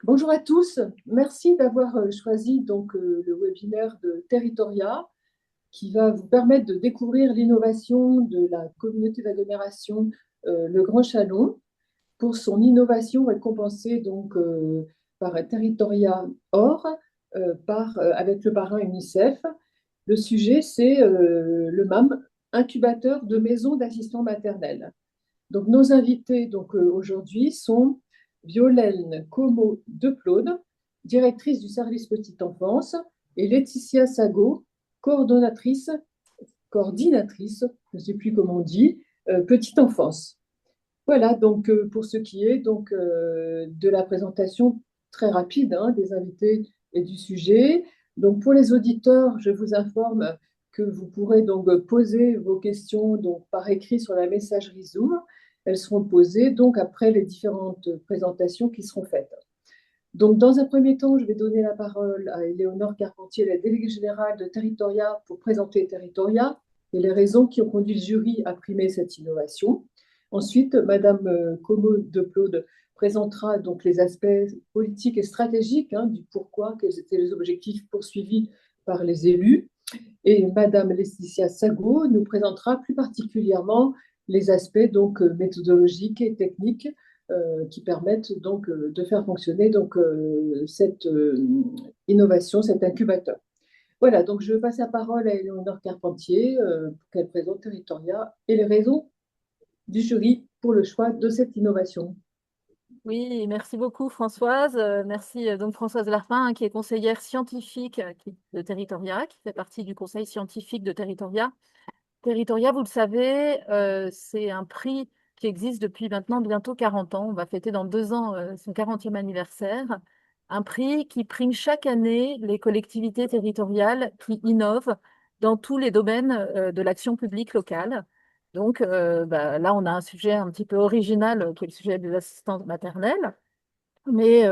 Bonjour à tous, merci d'avoir choisi le webinaire de Territoria qui va vous permettre de découvrir l'innovation de la communauté d'agglomération Le Grand Chalon. Pour son innovation récompensée par Territoria Or avec le parrain UNICEF. Le sujet, c'est le MAM, incubateur de maisons d'assistants maternels. Donc, nos invités aujourd'hui sont Violaine Como de Claude, directrice du service petite enfance, et Laetitia Sago, coordinatrice, je ne sais plus comment on dit, petite enfance. Voilà, pour ce qui est de la présentation très rapide des invités et du sujet. Donc, pour les auditeurs, je vous informe que vous pourrez poser vos questions par écrit sur la messagerie Zoom. Elles seront posées après les différentes présentations qui seront faites. Donc, dans un premier temps, je vais donner la parole à Éléonore Carpentier, la déléguée générale de Territoria, pour présenter Territoria et les raisons qui ont conduit le jury à primer cette innovation. Ensuite, Madame Como de Claude présentera donc les aspects politiques et stratégiques du pourquoi, quels étaient les objectifs poursuivis par les élus. Et Madame Laetitia Sago nous présentera plus particulièrement les aspects méthodologiques et techniques qui permettent de faire fonctionner cette innovation, cet incubateur. Voilà, donc je passe la parole à Éléonore Carpentier pour qu'elle présente Territoria et les raisons du jury pour le choix de cette innovation. Oui, merci beaucoup Françoise. Merci donc Françoise Larpin, qui est conseillère scientifique de Territoria, qui fait partie du conseil scientifique de Territoria. Territoria, vous le savez, c'est un prix qui existe depuis maintenant bientôt 40 ans. On va fêter dans 2 ans son 40e anniversaire. Un prix qui prime chaque année les collectivités territoriales qui innovent dans tous les domaines de l'action publique locale. Donc là, on a un sujet un petit peu original qui est le sujet des assistantes maternelles, mais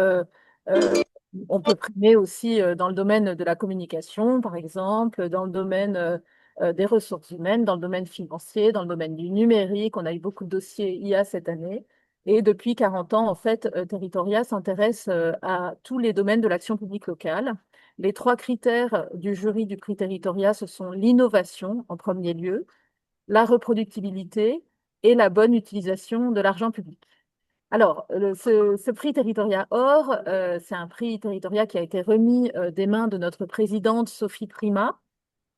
on peut primer aussi dans le domaine de la communication, par exemple, dans le domaine des ressources humaines, dans le domaine financier, dans le domaine du numérique. On a eu beaucoup de dossiers IA cette année. Et depuis 40 ans, en fait, Territoria s'intéresse à tous les domaines de l'action publique locale. Les 3 critères du jury du prix Territoria, ce sont l'innovation en premier lieu, la reproductibilité et la bonne utilisation de l'argent public. Alors, ce prix Territoria Or, c'est un prix Territoria qui a été remis des mains de notre présidente Sophie Primas,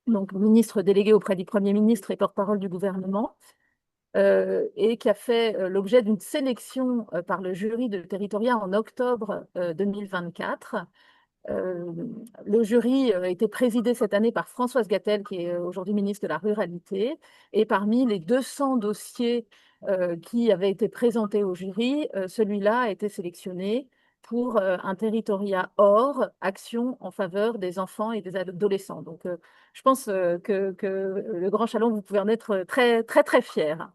donc ministre déléguée auprès du Premier ministre et porte-parole du gouvernement, et qui a fait l'objet d'une sélection par le jury de Territoria en octobre 2024. Euh, le jury a été présidé cette année par Françoise Gatel, qui est aujourd'hui ministre de la Ruralité. Et parmi les 200 dossiers qui avaient été présentés au jury, celui-là a été sélectionné pour un territoria hors action en faveur des enfants et des adolescents. Donc, je pense que le Grand Chalon, vous pouvez en être très, très, très fier.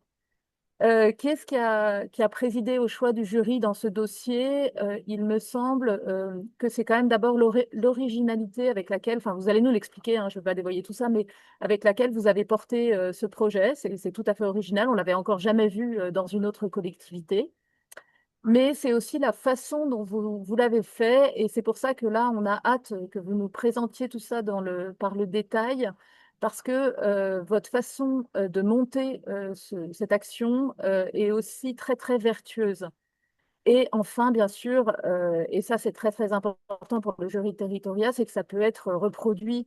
Qui est-ce qui a présidé au choix du jury dans ce dossier? Il me semble que c'est quand même d'abord l'originalité avec laquelle, enfin vous allez nous l'expliquer, hein, je ne vais pas dévoiler tout ça, mais avec laquelle vous avez porté ce projet. C'est tout à fait original, on l'avait encore jamais vu dans une autre collectivité. Mais c'est aussi la façon dont vous l'avez fait, et c'est pour ça que là, on a hâte que vous nous présentiez tout ça par le détail, parce que votre façon de monter cette action est aussi très, très vertueuse. Et enfin, bien sûr, et ça c'est très, très important pour le jury territorial, c'est que ça peut être reproduit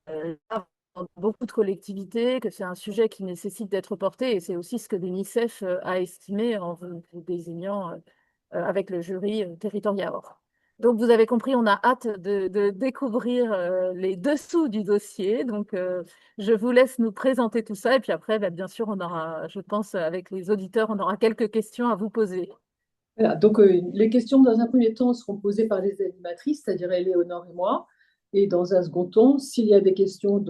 dans beaucoup de collectivités, que c'est un sujet qui nécessite d'être porté, et c'est aussi ce que l'UNICEF a estimé en vous désignant avec le jury territorial. Donc, vous avez compris, on a hâte de découvrir les dessous du dossier. Donc, je vous laisse nous présenter tout ça. Et puis après, bah, bien sûr, on aura, je pense, avec les auditeurs, on aura quelques questions à vous poser. Voilà, les questions, dans un premier temps, seront posées par les animatrices, c'est-à-dire Éléonore et moi. Et dans un second temps, s'il y a des questions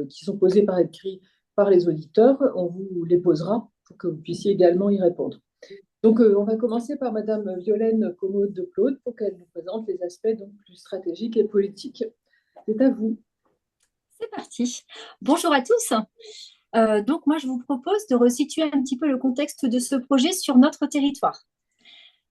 qui sont posées par écrit par les auditeurs, on vous les posera pour que vous puissiez également y répondre. On va commencer par Madame Violaine Commode de Claude pour qu'elle nous présente les aspects plus stratégiques et politiques. C'est à vous. C'est parti. Bonjour à tous. Donc moi, je vous propose de resituer un petit peu le contexte de ce projet sur notre territoire.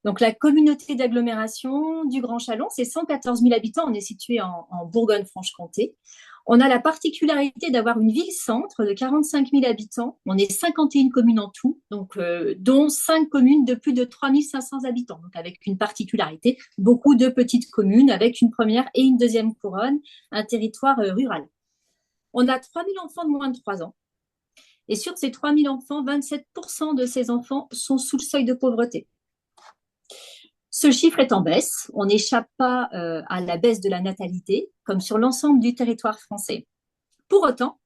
Donc, la communauté d'agglomération du Grand Chalon, c'est 114 000 habitants. On est situé en Bourgogne-Franche-Comté. On a la particularité d'avoir une ville-centre de 45 000 habitants. On est 51 communes en tout, donc, dont 5 communes de plus de 3 500 habitants. Donc, avec une particularité, beaucoup de petites communes avec une première et une deuxième couronne, un territoire rural. On a 3 000 enfants de moins de 3 ans. Et sur ces 3 000 enfants, 27% de ces enfants sont sous le seuil de pauvreté. Ce chiffre est en baisse. On n'échappe pas à la baisse de la natalité, comme sur l'ensemble du territoire français. Pour autant,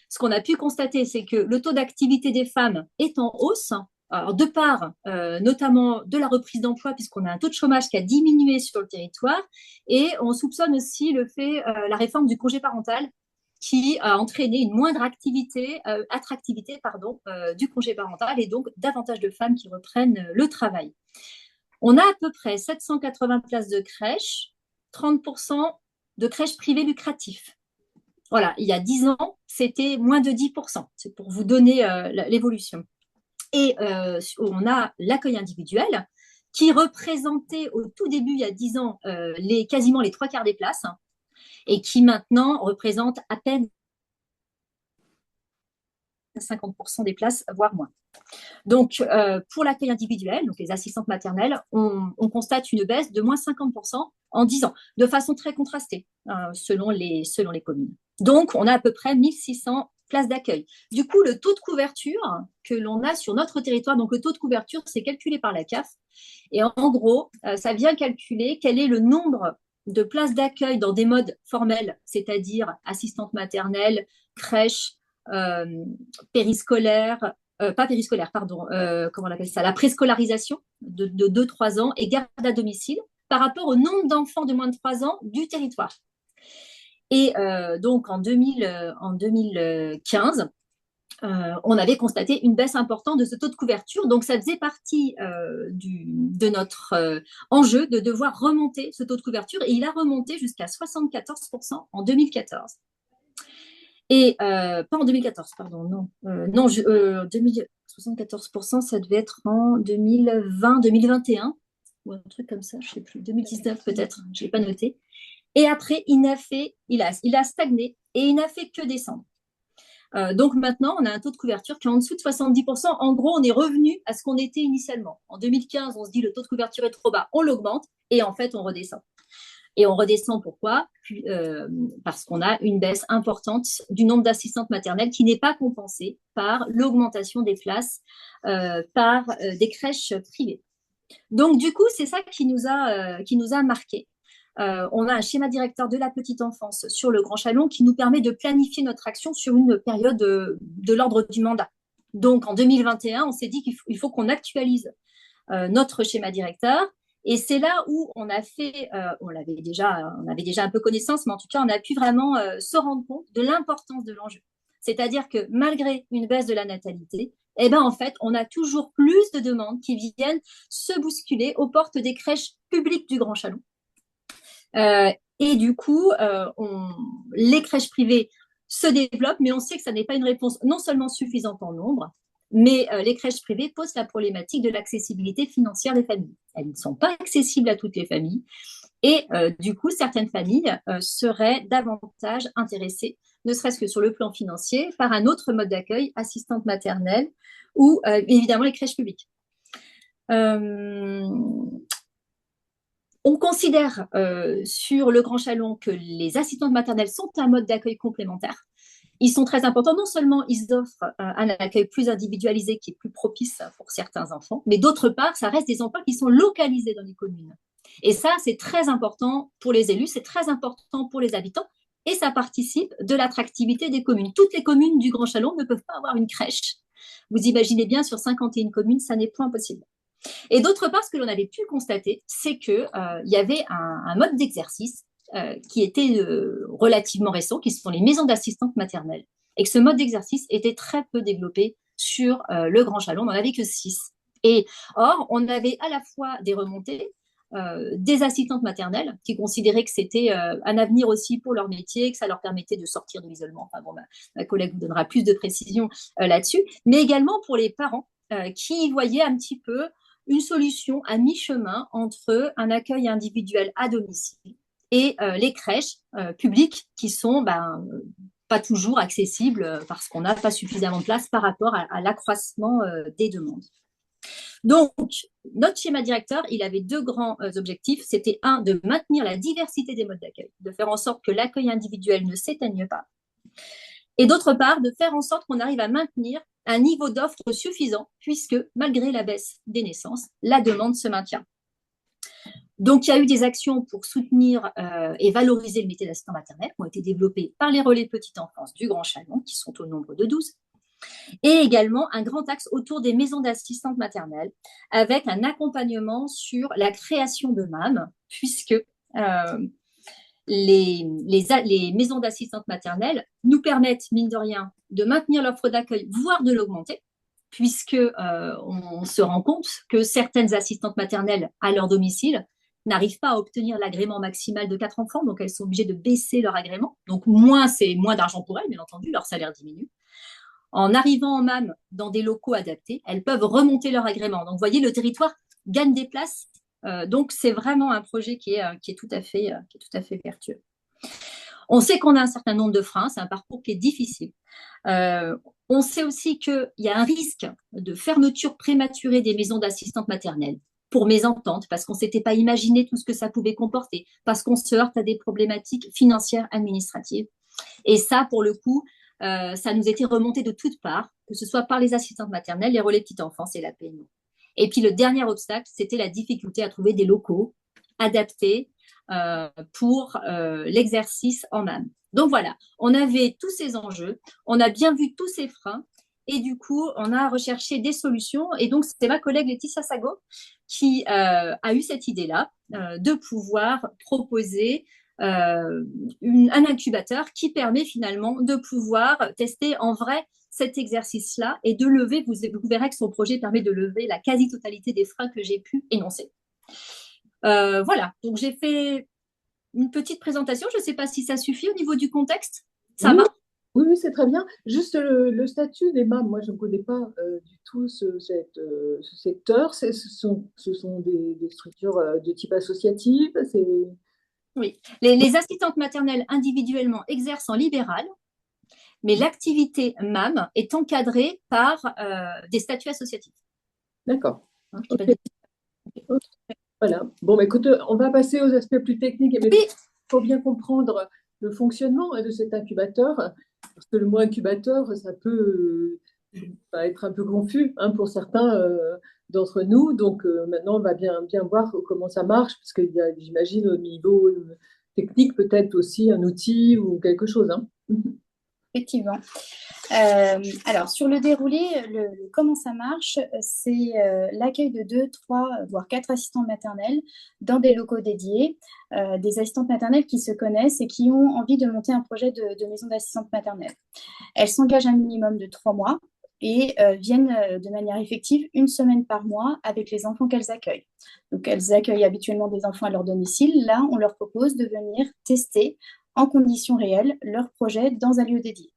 ce qu'on a pu constater, c'est que le taux d'activité des femmes est en hausse, alors de part notamment de la reprise d'emploi, puisqu'on a un taux de chômage qui a diminué sur le territoire, et on soupçonne aussi la réforme du congé parental, qui a entraîné une moindre attractivité du congé parental, et donc davantage de femmes qui reprennent le travail. On a à peu près 780 places de crèche, 30% de crèches privées lucratives. Voilà, il y a 10 ans, c'était moins de 10%. C'est pour vous donner l'évolution. Et on a l'accueil individuel qui représentait au tout début, il y a 10 ans, quasiment les 3/4 des places, et qui maintenant représente à peine 50% des places, voire moins. Donc, pour l'accueil individuel, donc les assistantes maternelles, on constate une baisse de moins 50% en 10 ans, de façon très contrastée selon les communes. Donc, on a à peu près 1600 places d'accueil. Du coup, le taux de couverture que l'on a sur notre territoire, donc le taux de couverture, c'est calculé par la CAF. Et en gros, ça vient calculer quel est le nombre de places d'accueil dans des modes formels, c'est-à-dire assistante maternelle, crèche, périscolaire, pas périscolaire, pardon, comment on appelle ça, la préscolarisation de 2-3 ans et garde à domicile par rapport au nombre d'enfants de moins de 3 ans du territoire. Et donc en 2015, on avait constaté une baisse importante de ce taux de couverture. Donc, ça faisait partie de notre enjeu de devoir remonter ce taux de couverture. Et il a remonté jusqu'à 74% en 2014. Et pas en 2014, pardon, non. 74%, ça devait être en 2020, 2021, ou un truc comme ça, je ne sais plus, 2019 peut-être, je ne l'ai pas noté. Et après, il a stagné et il n'a fait que descendre. Donc maintenant, on a un taux de couverture qui est en dessous de 70%. En gros, on est revenu à ce qu'on était initialement. En 2015, on se dit le taux de couverture est trop bas, on l'augmente et en fait, on redescend. Et on redescend pourquoi ? Parce qu'on a une baisse importante du nombre d'assistantes maternelles qui n'est pas compensée par l'augmentation des places par des crèches privées. Donc du coup, c'est ça qui nous a marqué. On a un schéma directeur de la petite enfance sur le Grand Chalon qui nous permet de planifier notre action sur une période de l'ordre du mandat. Donc en 2021, on s'est dit qu'il faut qu'on actualise notre schéma directeur. Et c'est là où on avait déjà un peu connaissance, mais en tout cas, on a pu vraiment se rendre compte de l'importance de l'enjeu. C'est-à-dire que malgré une baisse de la natalité, en fait, on a toujours plus de demandes qui viennent se bousculer aux portes des crèches publiques du Grand Chalon. Et du coup, les crèches privées se développent, mais on sait que ça n'est pas une réponse non seulement suffisante en nombre, mais les crèches privées posent la problématique de l'accessibilité financière des familles. Elles ne sont pas accessibles à toutes les familles. Et du coup, certaines familles seraient davantage intéressées, ne serait-ce que sur le plan financier, par un autre mode d'accueil, assistante maternelle ou évidemment les crèches publiques. On considère sur le Grand Chalon que les assistantes maternelles sont un mode d'accueil complémentaire. Ils sont très importants. Non seulement ils offrent un accueil plus individualisé qui est plus propice pour certains enfants, mais d'autre part, ça reste des enfants qui sont localisés dans les communes. Et ça, c'est très important pour les élus, c'est très important pour les habitants et ça participe de l'attractivité des communes. Toutes les communes du Grand Chalon ne peuvent pas avoir une crèche. Vous imaginez bien, sur 51 communes, ça n'est point possible. Et d'autre part, ce que l'on avait pu constater, c'est qu'il y avait un mode d'exercice qui était relativement récent, qui sont les maisons d'assistantes maternelles, et que ce mode d'exercice était très peu développé sur le Grand Chalon. On n'en avait que 6. Et or, on avait à la fois des remontées, des assistantes maternelles qui considéraient que c'était un avenir aussi pour leur métier, que ça leur permettait de sortir de l'isolement. Enfin, bon, ma collègue vous donnera plus de précisions là-dessus, mais également pour les parents qui voyaient un petit peu une solution à mi-chemin entre un accueil individuel à domicile et les crèches publiques qui sont pas toujours accessibles parce qu'on n'a pas suffisamment de place par rapport à l'accroissement des demandes. Donc, notre schéma directeur, il avait deux grands objectifs. C'était un, de maintenir la diversité des modes d'accueil, de faire en sorte que l'accueil individuel ne s'éteigne pas. Et d'autre part, de faire en sorte qu'on arrive à maintenir un niveau d'offre suffisant, puisque malgré la baisse des naissances, la demande se maintient. Donc, il y a eu des actions pour soutenir et valoriser le métier d'assistant maternel qui ont été développées par les relais petite enfance du Grand Chalon, qui sont au nombre de 12. Et également un grand axe autour des maisons d'assistantes maternelles avec un accompagnement sur la création de MAM, puisque les maisons d'assistantes maternelles nous permettent, mine de rien, de maintenir l'offre d'accueil, voire de l'augmenter, puisque on se rend compte que certaines assistantes maternelles à leur domicile n'arrivent pas à obtenir l'agrément maximal de 4 enfants, donc elles sont obligées de baisser leur agrément. Donc c'est moins d'argent pour elles, bien entendu, leur salaire diminue. En arrivant en MAM dans des locaux adaptés, elles peuvent remonter leur agrément. Donc, vous voyez, le territoire gagne des places. Donc, c'est vraiment un projet qui est tout à fait vertueux. On sait qu'on a un certain nombre de freins. C'est un parcours qui est difficile. On sait aussi qu'il y a un risque de fermeture prématurée des maisons d'assistantes maternelles pour mésentente, parce qu'on ne s'était pas imaginé tout ce que ça pouvait comporter, parce qu'on se heurte à des problématiques financières administratives. Et ça, pour le coup, ça nous était remonté de toutes parts, que ce soit par les assistantes maternelles, les relais petite enfance et la PMI. Et puis le dernier obstacle, c'était la difficulté à trouver des locaux adaptés pour l'exercice en MAM. Donc voilà, on avait tous ces enjeux, on a bien vu tous ces freins, et du coup, on a recherché des solutions. Et donc, c'était ma collègue Laetitia Sago qui a eu cette idée-là de pouvoir proposer un incubateur qui permet finalement de pouvoir tester en vrai cet exercice-là et de lever, vous verrez que son projet permet de lever la quasi-totalité des freins que j'ai pu énoncer. Voilà, donc j'ai fait une petite présentation, je ne sais pas si ça suffit au niveau du contexte, ça va? Oui, c'est très bien. Juste le statut des MAM, moi je ne connais pas du tout ce secteur. Ce sont des structures de type associatif. Oui, les assistantes maternelles individuellement exercent en libéral, mais l'activité MAM est encadrée par des statuts associatifs. D'accord. Okay. Voilà. Bon, écoute, on va passer aux aspects plus techniques. Mais il faut bien comprendre le fonctionnement de cet incubateur, parce que le mot incubateur, ça peut être un peu confus pour certains d'entre nous. Donc maintenant, on va bien voir comment ça marche, parce qu'il y a, j'imagine, au niveau technique, peut-être aussi un outil ou quelque chose. Effectivement. Alors, sur le déroulé, comment ça marche, c'est l'accueil de 2, 3, voire 4 assistantes maternelles dans des locaux dédiés, des assistantes maternelles qui se connaissent et qui ont envie de monter un projet de maison d'assistantes maternelles. Elles s'engagent un minimum de 3 mois et viennent de manière effective 1 semaine par mois avec les enfants qu'elles accueillent. Donc, elles accueillent habituellement des enfants à leur domicile. Là, on leur propose de venir tester en conditions réelles leur projet dans un lieu dédié.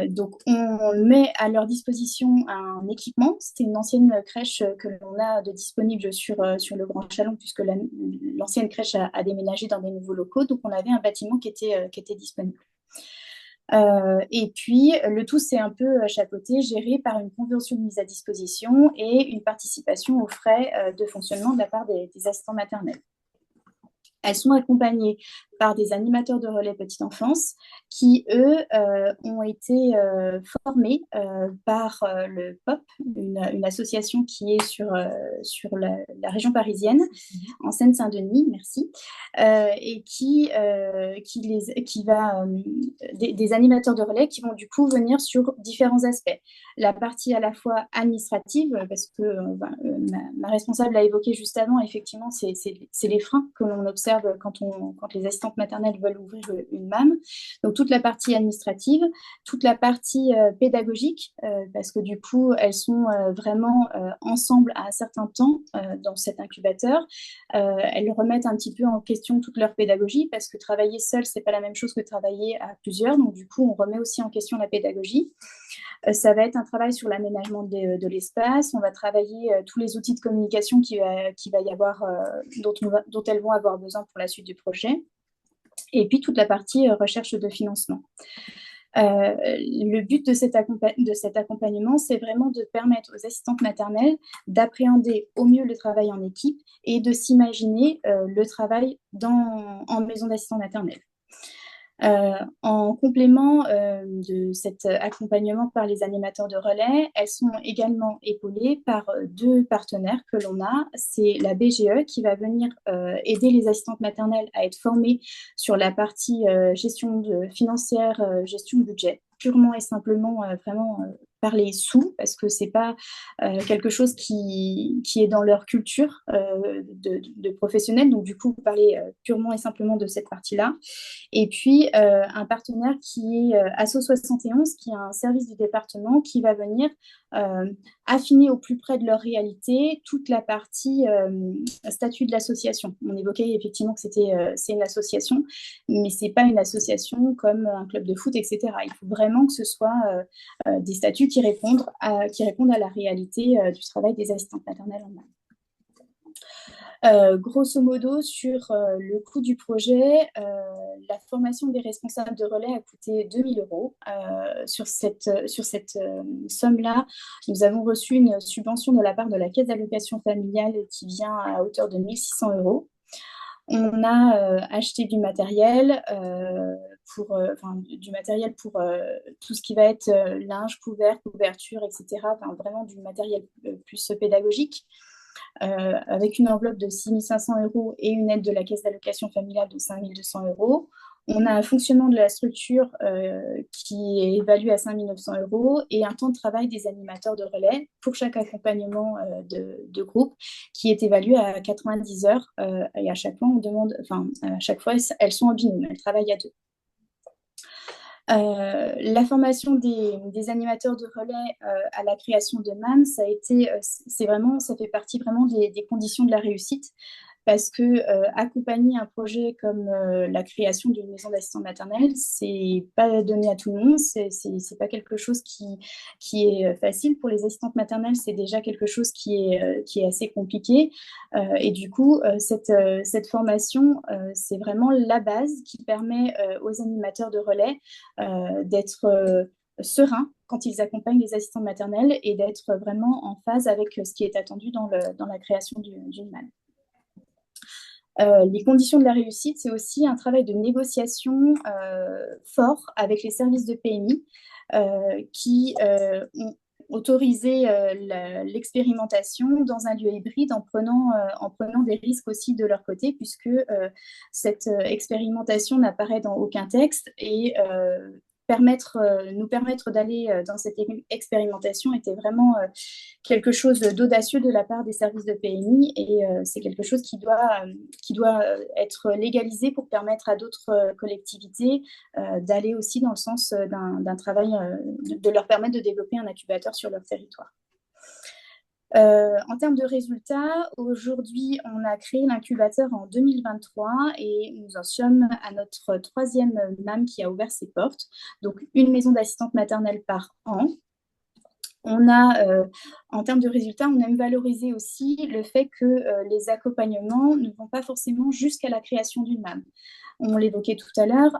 Donc, on met à leur disposition un équipement. C'était une ancienne crèche que l'on a de disponible sur le Grand Chalon, puisque l'ancienne crèche a déménagé dans des nouveaux locaux. Donc, on avait un bâtiment qui était disponible. Et puis, le tout, c'est un peu chapeauté, géré par une convention de mise à disposition et une participation aux frais de fonctionnement de la part des assistants maternels. Elles sont accompagnées par des animateurs de relais petite enfance qui, eux, ont été formés par le POP, une association qui est sur la région parisienne, en Seine-Saint-Denis, merci, et des animateurs de relais qui vont du coup venir sur différents aspects. La partie à la fois administrative, parce que ma responsable l'a évoqué juste avant, effectivement, c'est les freins que l'on observe quand les assistantes assistantes maternelles veulent ouvrir une MAM. Donc, toute la partie administrative, toute la partie pédagogique, parce que du coup, elles sont vraiment ensemble à un certain temps dans cet incubateur. Elles remettent un petit peu en question toute leur pédagogie, parce que travailler seul, c'est pas la même chose que travailler à plusieurs. Donc, du coup, on remet aussi en question la pédagogie. Ça va être un travail sur l'aménagement de l'espace. On va travailler tous les outils de communication qui va y avoir, dont elles vont avoir besoin pour la suite du projet. Et puis toute la partie recherche de financement. Le but de cet accompagnement, c'est vraiment de permettre aux assistantes maternelles d'appréhender au mieux le travail en équipe et de s'imaginer le travail en maison d'assistants maternels. En complément de cet accompagnement par les animateurs de relais, elles sont également épaulées par deux partenaires que l'on a. C'est la BGE qui va venir aider les assistantes maternelles à être formées sur la partie gestion financière, gestion de budget, purement et simplement vraiment par les sous, parce que c'est pas quelque chose qui est dans leur culture de professionnels. Donc du coup, vous parlez purement et simplement de cette partie-là. Et puis, un partenaire qui est Asso 71, qui est un service du département qui va venir affiner au plus près de leur réalité toute la partie statut de l'association. On évoquait effectivement que c'est une association, mais c'est pas une association comme un club de foot, etc. Il faut vraiment que ce soit des statuts qui répondent à la réalité du travail des assistantes maternelles en main. Grosso modo, sur le coût du projet, la formation des responsables de relais a coûté 2 000 €. Sur cette somme-là, nous avons reçu une subvention de la part de la Caisse d'allocation familiale qui vient à hauteur de 1 600 €. On a acheté du matériel pour tout ce qui va être linge, couvert, couverture, etc. Enfin, vraiment du matériel plus pédagogique. Avec une enveloppe de 6 500 € et une aide de la Caisse d'allocation familiale de 5 200 €. On a un fonctionnement de la structure qui est évalué à 5 900 € et un temps de travail des animateurs de relais pour chaque accompagnement de groupe qui est évalué à 90 heures. Et à chaque fois, à chaque fois, elles sont en binôme, elles travaillent à deux. La formation des animateurs de relais à la création de MAM, ça fait partie vraiment des conditions de la réussite, parce que accompagner un projet comme la création d'une maison d'assistants maternels, c'est pas donné à tout le monde, c'est pas quelque chose qui est facile. Pour les assistantes maternelles, c'est déjà quelque chose qui est assez compliqué, et du coup cette formation, c'est vraiment la base qui permet aux animateurs de relais d'être sereins quand ils accompagnent les assistantes maternelles et d'être vraiment en phase avec ce qui est attendu dans la création d'une MAM. Les conditions de la réussite, c'est aussi un travail de négociation fort avec les services de PMI qui ont autorisé l'expérimentation dans un lieu hybride en prenant des risques aussi de leur côté, puisque cette expérimentation n'apparaît dans aucun texte et nous permettre d'aller dans cette expérimentation était vraiment quelque chose d'audacieux de la part des services de PMI, et c'est quelque chose qui doit être légalisé pour permettre à d'autres collectivités d'aller aussi dans le sens d'un travail, de leur permettre de développer un incubateur sur leur territoire. En termes de résultats, aujourd'hui, on a créé l'incubateur en 2023 et nous en sommes à notre 3e MAM qui a ouvert ses portes. Donc, une maison d'assistante maternelle par an. En termes de résultats, on aime valoriser aussi le fait que les accompagnements ne vont pas forcément jusqu'à la création d'une MAM. On l'évoquait tout à l'heure,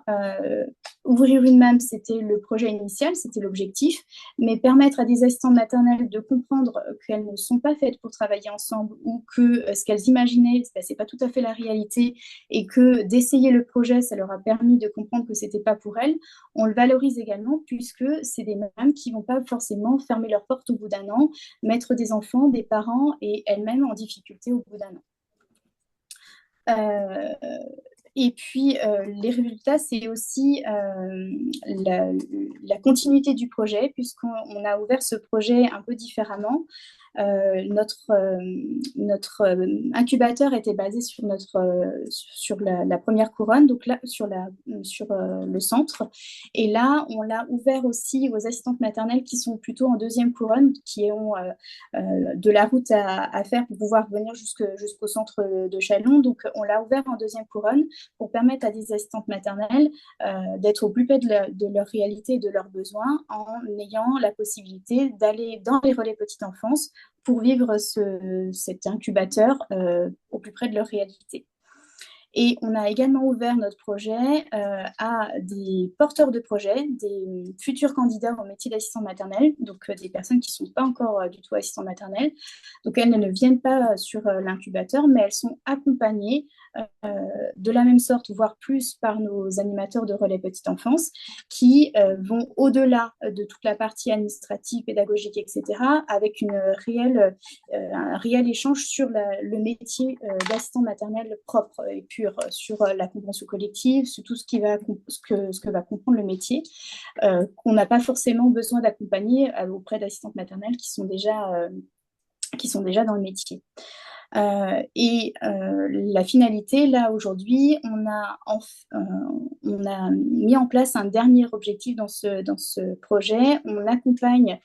ouvrir une MAM, c'était le projet initial, c'était l'objectif, mais permettre à des assistantes maternelles de comprendre qu'elles ne sont pas faites pour travailler ensemble, ou que ce qu'elles imaginaient, c'est pas tout à fait la réalité, et que d'essayer le projet, ça leur a permis de comprendre que c'était pas pour elles. On le valorise également, puisque c'est des MAM qui vont pas forcément fermer leurs portes au bout d'un an, mettre des enfants, des parents et elles-mêmes en difficulté au bout d'un an. Et puis, les résultats, c'est aussi la continuité du projet, puisqu'on a ouvert ce projet un peu différemment. Notre incubateur était basé sur la première couronne, donc là, sur le centre. Et là, on l'a ouvert aussi aux assistantes maternelles qui sont plutôt en deuxième couronne, qui ont de la route à faire pour pouvoir venir jusqu'au centre de Chalon. Donc, on l'a ouvert en deuxième couronne pour permettre à des assistantes maternelles d'être au plus près de leur réalité et de leurs besoins en ayant la possibilité d'aller dans les relais petite enfance pour vivre cet incubateur au plus près de leur réalité. Et on a également ouvert notre projet à des porteurs de projets, des futurs candidats au métier d'assistant maternelle, donc des personnes qui ne sont pas encore du tout assistantes maternelles. Donc elles ne viennent pas sur l'incubateur, mais elles sont accompagnées de la même sorte, voire plus, par nos animateurs de relais petite enfance, qui vont au-delà de toute la partie administrative, pédagogique, etc., avec un réel échange sur le métier d'assistant maternel propre et pur, sur la compréhension collective, sur tout ce que va comprendre le métier, qu'on n'a pas forcément besoin d'accompagner auprès d'assistantes maternelles qui sont déjà dans le métier. La finalité, là, aujourd'hui, on a mis en place un dernier objectif dans ce projet. On accompagne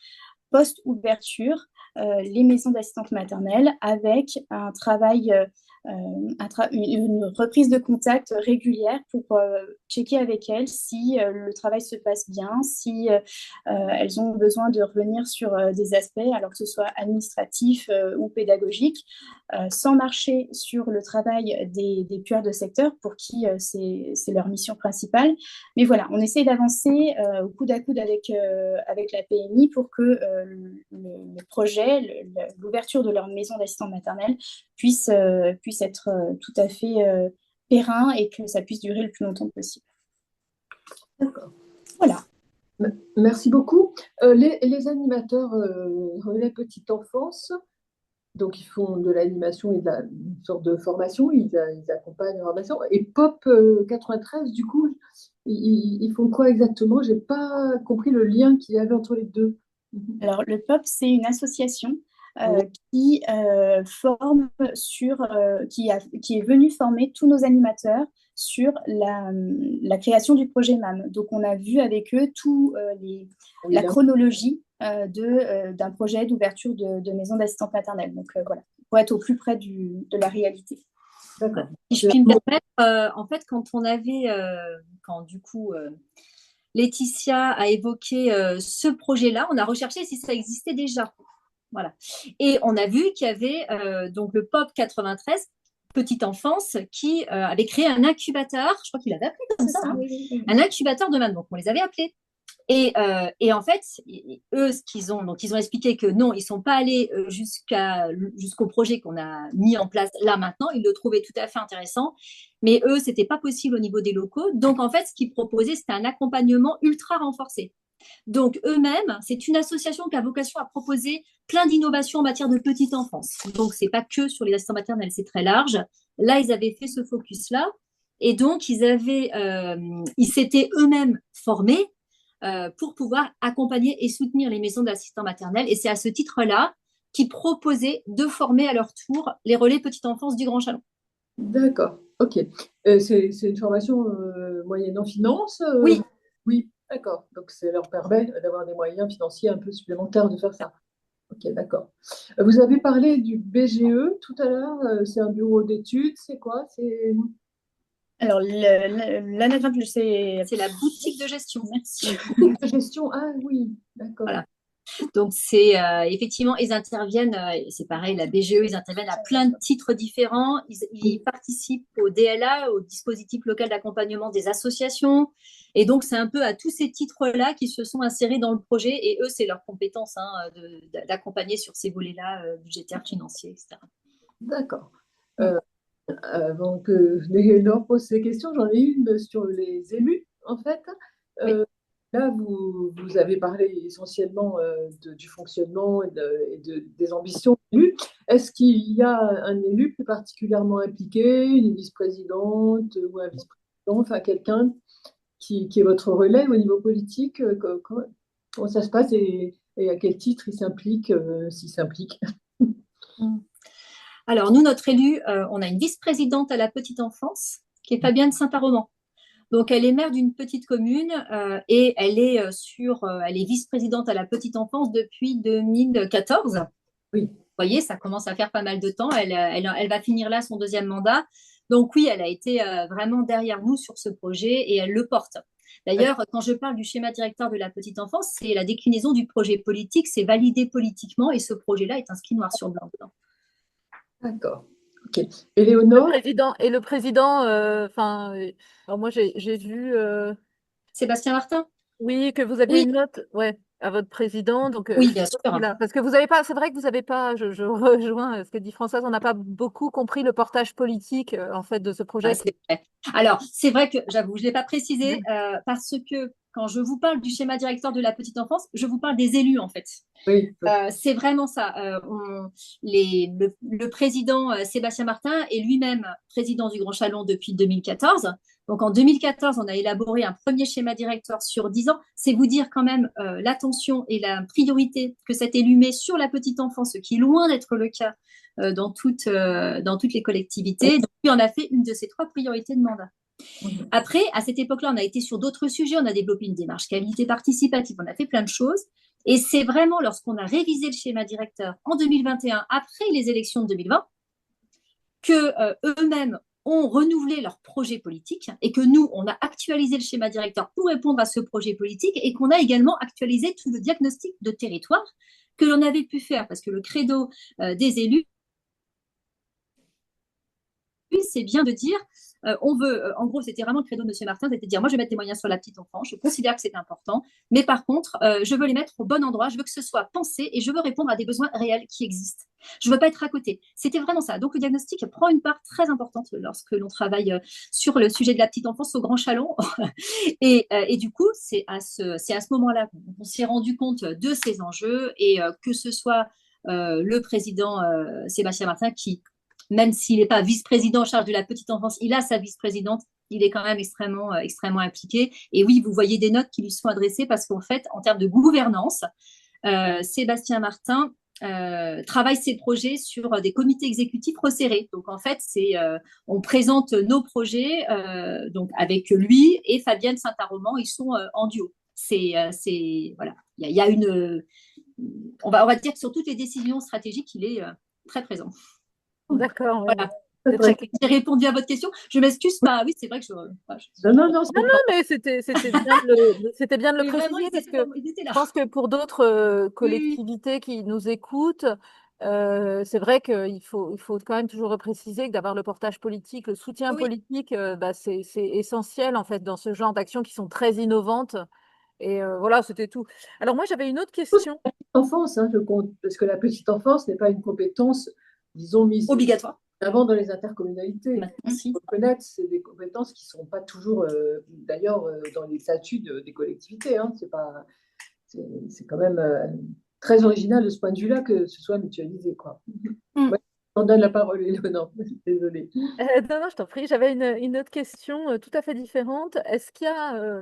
post-ouverture les maisons d'assistantes maternelles avec un travail, une reprise de contact régulière pour checker avec elles si le travail se passe bien, si elles ont besoin de revenir sur des aspects, alors que ce soit administratif ou pédagogique, sans marcher sur le travail des puères de secteur pour qui c'est leur mission principale. Mais voilà, on essaie d'avancer au coude à coude avec la PMI pour que le projet, l'ouverture de leur maison d'assistants maternels puisse être tout à fait périn et que ça puisse durer le plus longtemps possible. D'accord. Voilà. Merci beaucoup. Les animateurs relais petite enfance, donc ils font de l'animation et une sorte de formation, ils accompagnent la formation. Et Pop 93, du coup, ils font quoi exactement? J'ai pas compris le lien qu'il y avait entre les deux. Alors, le POP, c'est une association Oui. qui est venue former tous nos animateurs sur la création du projet MAM. Donc, on a vu avec eux la chronologie d'un projet d'ouverture de maison d'assistante maternelle. Donc, voilà, pour être au plus près de la réalité. D'accord. Si je puis me permettre, en fait, quand du coup Laetitia a évoqué ce projet-là, on a recherché si ça existait déjà. Voilà. Et on a vu qu'il y avait donc le POP 93, petite enfance, qui avait créé un incubateur, je crois qu'il l'avait appelé comme ça, hein, un incubateur de MAM. Donc on les avait appelés. Et en fait, eux, ils ont expliqué que non, ils ne sont pas allés jusqu'au projet qu'on a mis en place là maintenant. Ils le trouvaient tout à fait intéressant. Mais eux, ce n'était pas possible au niveau des locaux. Donc, en fait, ce qu'ils proposaient, c'était un accompagnement ultra renforcé. Donc, eux-mêmes, c'est une association qui a vocation à proposer plein d'innovations en matière de petite enfance. Donc, ce n'est pas que sur les assistants maternels, c'est très large. Là, ils avaient fait ce focus-là. Et donc, ils s'étaient eux-mêmes formés pour pouvoir accompagner et soutenir les maisons d'assistants maternels. Et c'est à ce titre-là qu'ils proposaient de former à leur tour les relais petite enfance du Grand Chalon. D'accord, ok. C'est une formation moyennant finance Oui. Oui, d'accord. Donc, ça leur permet d'avoir des moyens financiers un peu supplémentaires de faire ça. Ok, d'accord. Vous avez parlé du BGE tout à l'heure. C'est un bureau d'études. C'est quoi? Alors, l'anagramme, c'est la boutique de gestion. Merci. Boutique de gestion. Ah oui, d'accord. Voilà. Donc, c'est effectivement, ils interviennent, c'est pareil, la BGE, ils interviennent à plein de titres différents. Ils participent au DLA, au dispositif local d'accompagnement des associations. Et donc, c'est un peu à tous ces titres-là qui se sont insérés dans le projet. Et eux, c'est leur compétence d'accompagner sur ces volets-là, budgétaires, financiers, etc. D'accord. Avant que Léonore pose ces questions, j'en ai une sur les élus, en fait. Oui. Là, vous avez parlé essentiellement du fonctionnement des ambitions élus. Est-ce qu'il y a un élu plus particulièrement impliqué, une vice-présidente ou un vice-président, enfin quelqu'un qui est votre relais au niveau politique? Comment ça se passe et à quel titre il s'implique, s'il s'implique? Alors, nous, notre élu, on a une vice-présidente à la petite enfance qui est Fabienne Saint-Aromand. Donc, elle est maire d'une petite commune et elle est vice-présidente à la petite enfance depuis 2014. Oui. Vous voyez, ça commence à faire pas mal de temps. Elle va finir là son deuxième mandat. Donc oui, elle a été vraiment derrière nous sur ce projet et elle le porte. D'ailleurs, quand je parle du schéma directeur de la petite enfance, c'est la déclinaison du projet politique, c'est validé politiquement et ce projet-là est inscrit noir sur blanc dedans. D'accord. Ok. Éléonore? Le président, alors moi j'ai vu, Sébastien Martin? oui, que vous aviez Oui, une note, ouais, à votre président. Donc, oui, je bien suppose sûr. parce que vous avez pas, c'est vrai que vous avez pas, je rejoins ce que dit Françoise, on n'a pas beaucoup compris le portage politique, en fait, de ce projet. C'est vrai. Alors, c'est vrai que j'avoue, je ne l'ai pas précisé parce que quand je vous parle du schéma directeur de la petite enfance, je vous parle des élus en fait. Oui. C'est vraiment ça. Le président Sébastien Martin est lui-même président du Grand Chalon depuis 2014. Donc en 2014, on a élaboré un premier schéma directeur sur 10 ans. C'est vous dire quand même l'attention et la priorité que cet élu met sur la petite enfance, ce qui est loin d'être le cas dans toutes les collectivités. Donc lui, on a fait une de ses 3 priorités de mandat. Après, à cette époque-là, on a été sur d'autres sujets, on a développé une démarche qualité participative, on a fait plein de choses. Et c'est vraiment lorsqu'on a révisé le schéma directeur en 2021, après les élections de 2020, que eux-mêmes ont renouvelé leur projet politique et que nous, on a actualisé le schéma directeur pour répondre à ce projet politique et qu'on a également actualisé tout le diagnostic de territoire que l'on avait pu faire parce que le credo des élus, c'est bien de dire, on veut, en gros, c'était vraiment le credo de M. Martin, c'était de dire, moi, je vais mettre des moyens sur la petite enfance, je considère que c'est important, mais par contre, je veux les mettre au bon endroit, je veux que ce soit pensé et je veux répondre à des besoins réels qui existent. Je ne veux pas être à côté. C'était vraiment ça. Donc, le diagnostic prend une part très importante lorsque l'on travaille sur le sujet de la petite enfance au Grand Chalon. et du coup, c'est à ce moment-là qu'on s'est rendu compte de ces enjeux et que ce soit le président Sébastien Martin qui, même s'il n'est pas vice-président en charge de la petite enfance, il a sa vice-présidente, il est quand même extrêmement impliqué. Et oui, vous voyez des notes qui lui sont adressées parce qu'en fait, en termes de gouvernance, Sébastien Martin travaille ses projets sur des comités exécutifs resserrés. Donc en fait, on présente nos projets donc avec lui et Fabienne Saint-Aromand, ils sont en duo. Voilà, il y a une, on va dire que sur toutes les décisions stratégiques, il est très présent. D'accord. Voilà. J'ai répondu à votre question. Je m'excuse pas. Oui, c'est vrai que Non, mais c'était bien de le préciser parce que je pense que pour d'autres collectivités qui nous écoutent, c'est vrai qu'il faut quand même toujours préciser que d'avoir le portage politique, le soutien politique, c'est essentiel en fait dans ce genre d'actions qui sont très innovantes. Et voilà, c'était tout. Alors moi, j'avais une autre question. La petite enfance, je compte, parce que la petite enfance n'est pas une compétence, disons, mise obligatoire avant dans les intercommunalités. Il faut connaître, c'est des compétences qui ne sont pas toujours, d'ailleurs, dans les statuts des collectivités. C'est quand même très original de ce point de vue-là que ce soit mutualisé, quoi. Ouais, on donne la parole, Éléonore. Désolée. Non, je t'en prie. J'avais une autre question tout à fait différente. Est-ce qu'il y a,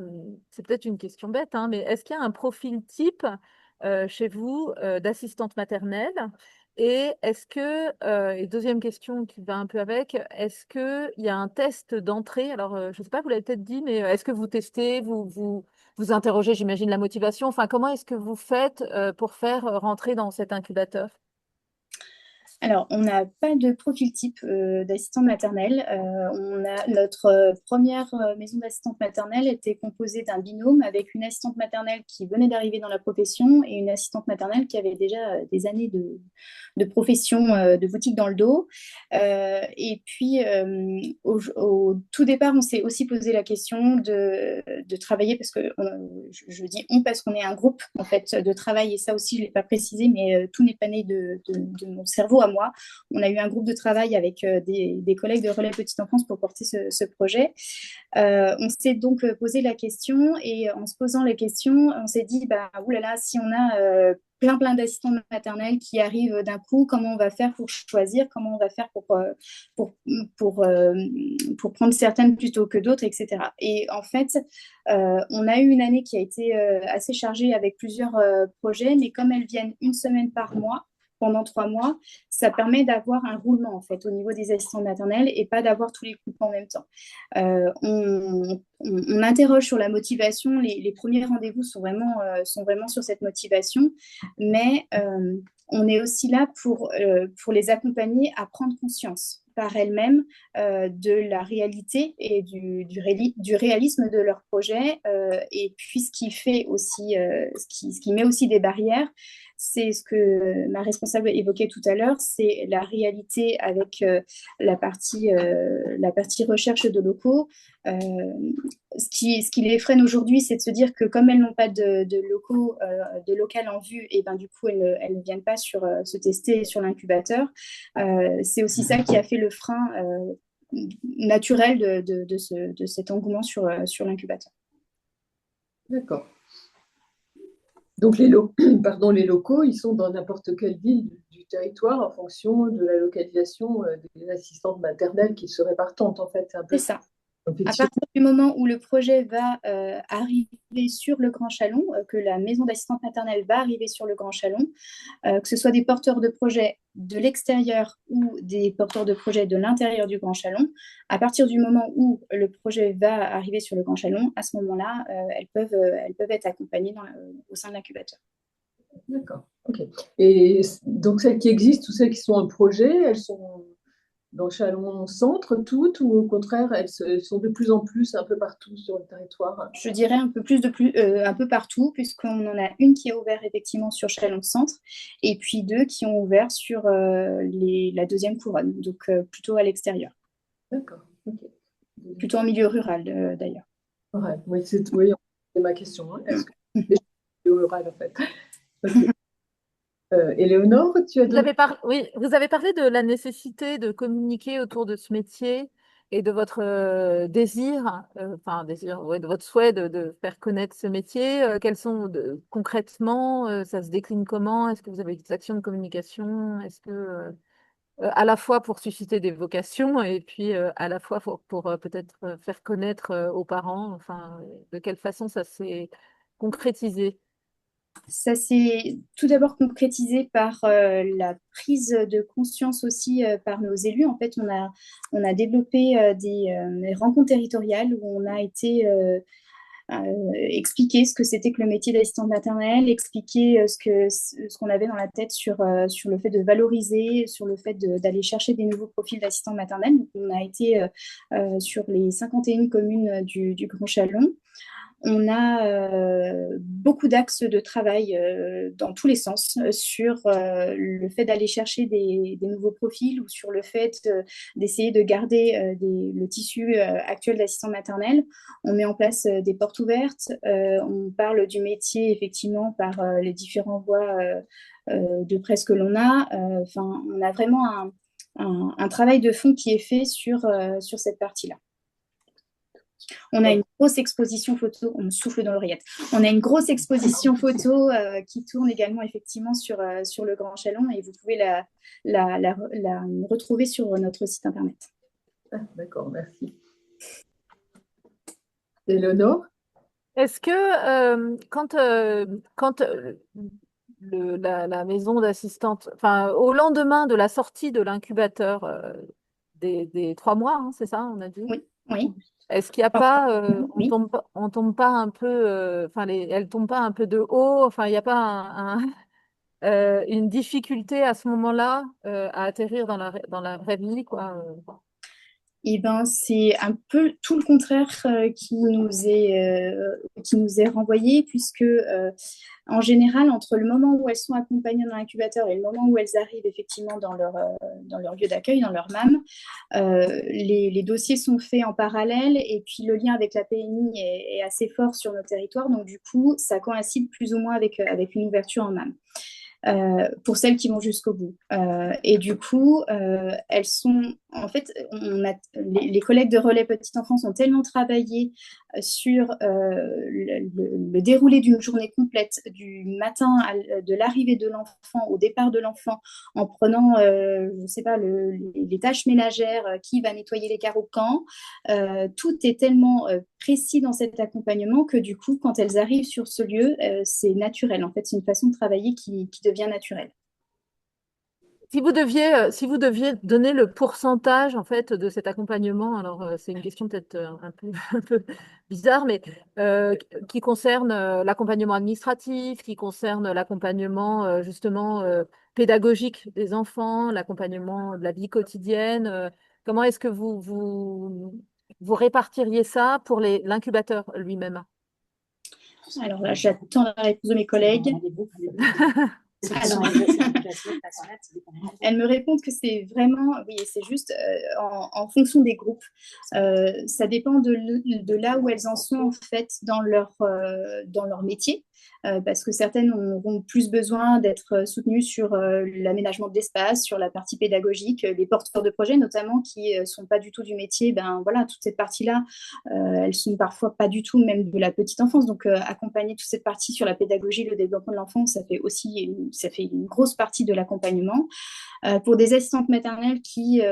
c'est peut-être une question bête, mais est-ce qu'il y a un profil type chez vous d'assistante maternelle? Et est-ce que, et deuxième question qui va un peu avec, est-ce qu'il y a un test d'entrée? Alors, je ne sais pas, vous l'avez peut-être dit, mais est-ce que vous testez, vous interrogez, j'imagine, la motivation? Enfin, comment est-ce que vous faites pour faire rentrer dans cet incubateur? Alors, on n'a pas de profil type d'assistant maternelle. Notre première maison d'assistante maternelle était composée d'un binôme avec une assistante maternelle qui venait d'arriver dans la profession et une assistante maternelle qui avait déjà des années de profession de boutique dans le dos. Et puis, au tout départ, on s'est aussi posé la question de travailler, parce que je dis on parce qu'on est un groupe en fait de travail, et ça aussi, je ne l'ai pas précisé, mais tout n'est pas né de mon cerveau à mois, on a eu un groupe de travail avec des collègues de Relais Petite Enfance pour porter ce projet. On s'est donc posé la question et en se posant la question, on s'est dit, bah, oulala, si on a plein d'assistants maternels qui arrivent d'un coup, comment on va faire pour choisir, comment on va faire pour, pour prendre certaines plutôt que d'autres, etc. Et en fait, on a eu une année qui a été assez chargée avec plusieurs projets, mais comme elles viennent une semaine par mois, pendant 3 mois, ça permet d'avoir un roulement en fait au niveau des assistants maternels et pas d'avoir tous les groupes en même temps. On interroge sur la motivation. Les premiers rendez-vous sont vraiment sur cette motivation, mais on est aussi là pour les accompagner à prendre conscience par elles-mêmes de la réalité et du réalisme de leur projet. Et puis ce qui fait aussi, ce qui met aussi des barrières, c'est ce que ma responsable évoquait tout à l'heure, c'est la réalité avec la partie recherche de locaux. Ce qui les freine aujourd'hui, c'est de se dire que comme elles n'ont pas de locaux, de local en vue, et ben du coup elles ne viennent pas se tester sur l'incubateur. C'est aussi ça qui a fait le frein naturel de cet engouement sur l'incubateur. D'accord. Donc pardon, les locaux, ils sont dans n'importe quelle ville du territoire en fonction de la localisation des assistantes maternelles qui seraient partantes, en fait. C'est un peu C'est ça. donc, À partir du moment où le projet va arriver sur le Grand Chalon, que la maison d'assistante maternelle va arriver sur le Grand Chalon, que ce soit des porteurs de projets de l'extérieur ou des porteurs de projets de l'intérieur du Grand Chalon, à partir du moment où le projet va arriver sur le Grand Chalon, à ce moment-là, elles peuvent être accompagnées au sein de l'incubateur. D'accord, ok. Et donc celles qui existent ou celles qui sont en projet, elles sont dans Chalon Centre toutes ou au contraire elles sont de plus en plus un peu partout sur le territoire? Je dirais un peu partout, puisqu'on en a une qui est ouverte effectivement sur Chalon Centre et puis 2 qui ont ouvert sur la deuxième couronne, donc plutôt à l'extérieur. D'accord, ok. Plutôt en milieu rural d'ailleurs. Ouais, oui, c'est ma question, hein. Est-ce que c'est rural en fait? Ok. Éléonore, tu as donné... Oui, vous avez parlé de la nécessité de communiquer autour de ce métier et de votre désir, ouais, de votre souhait de faire connaître ce métier. Quels sont concrètement, ça se décline comment? Est-ce que vous avez des actions de communication? Est-ce que à la fois pour susciter des vocations et puis à la fois pour peut-être faire connaître aux parents, enfin, de quelle façon ça s'est concrétisé? Ça s'est tout d'abord concrétisé par la prise de conscience aussi par nos élus. En fait, on a développé des rencontres territoriales où on a été expliquer ce que c'était que le métier d'assistante maternelle, expliquer ce qu'on avait dans la tête sur le fait de valoriser, sur le fait d'aller chercher des nouveaux profils d'assistants maternelles. Donc, on a été sur les 51 communes du Grand Chalon. On a beaucoup d'axes de travail dans tous les sens sur le fait d'aller chercher des nouveaux profils ou sur le fait d'essayer de garder le tissu actuel d'assistant maternel. On met en place des portes ouvertes. On parle du métier effectivement par les différents voies de presse que l'on a. Enfin, on a vraiment un travail de fond qui est fait sur cette partie-là. On a une grosse exposition photo, on me souffle dans l'oreillette. On a une grosse exposition photo qui tourne également effectivement sur le Grand Chalon et vous pouvez la retrouver sur notre site internet. Ah, d'accord, merci. Éléonore? Est-ce que quand la maison d'assistante, enfin au lendemain de la sortie de l'incubateur des 3 mois, hein, c'est ça, on a dit? Oui, oui. Est-ce qu'il n'y a pas, Oui. on tombe pas un peu, enfin elles tombent pas un peu de haut, enfin il n'y a pas une difficulté à ce moment-là à atterrir dans la vraie vie, quoi. Eh ben, c'est un peu tout le contraire qui nous est renvoyé, puisque en général, entre le moment où elles sont accompagnées dans l'incubateur et le moment où elles arrivent effectivement dans leur lieu d'accueil, dans leur MAM, les dossiers sont faits en parallèle et puis le lien avec la PMI est assez fort sur nos territoires. Donc, du coup, ça coïncide plus ou moins avec une ouverture en MAM. pour celles qui vont jusqu'au bout. Et du coup, elles sont, en fait, les collègues de relais petite enfance ont tellement travaillé sur le déroulé d'une journée complète, du matin, de l'arrivée de l'enfant au départ de l'enfant, en prenant, je ne sais pas, les tâches ménagères, qui va nettoyer les carreaux quand. Tout est tellement précis dans cet accompagnement que du coup, quand elles arrivent sur ce lieu, c'est naturel. En fait, c'est une façon de travailler qui devient naturelle. Si vous deviez donner le pourcentage en fait de cet accompagnement, alors c'est une question peut-être un peu, un peu bizarre, mais qui concerne l'accompagnement administratif, qui concerne l'accompagnement justement pédagogique des enfants, l'accompagnement de la vie quotidienne, comment est-ce que vous répartiriez ça pour l'incubateur lui-même? Alors là, j'attends la réponse de mes collègues. Alors, elles me répondent que c'est vraiment, oui, c'est juste en fonction des groupes. Ça dépend de là où elles en sont en fait dans leur métier. Parce que certaines auront plus besoin d'être soutenues sur l'aménagement de l'espace, sur la partie pédagogique, les porteurs de projets notamment qui ne sont pas du tout du métier. Ben voilà, toute cette partie-là, elles sont parfois pas du tout même de la petite enfance. Donc accompagner toute cette partie sur la pédagogie, le développement de l'enfant, ça fait une grosse partie de l'accompagnement. Pour des assistantes maternelles qui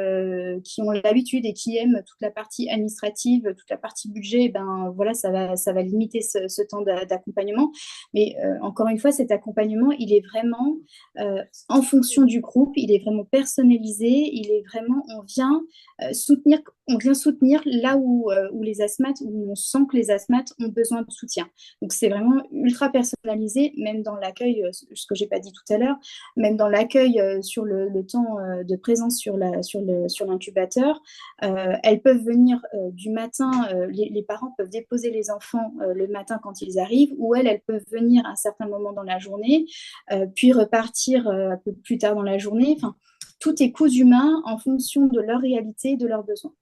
ont l'habitude et qui aiment toute la partie administrative, toute la partie budget, ben voilà, ça va limiter ce temps d'accompagnement. Mais encore une fois, cet accompagnement, il est vraiment en fonction du groupe, il est vraiment personnalisé, il est vraiment, on vient soutenir là où les asthmates, où on sent que les asthmates ont besoin de soutien. Donc c'est vraiment ultra personnalisé, même dans l'accueil, ce que j'ai pas dit tout à l'heure, même dans l'accueil sur le temps de présence sur l'incubateur. Elles peuvent venir du matin, les parents peuvent déposer les enfants le matin quand ils arrivent, ou elles peuvent venir à un certain moment dans la journée, puis repartir un peu plus tard dans la journée. Enfin, tout est cousu main en fonction de leur réalité, de leurs besoins.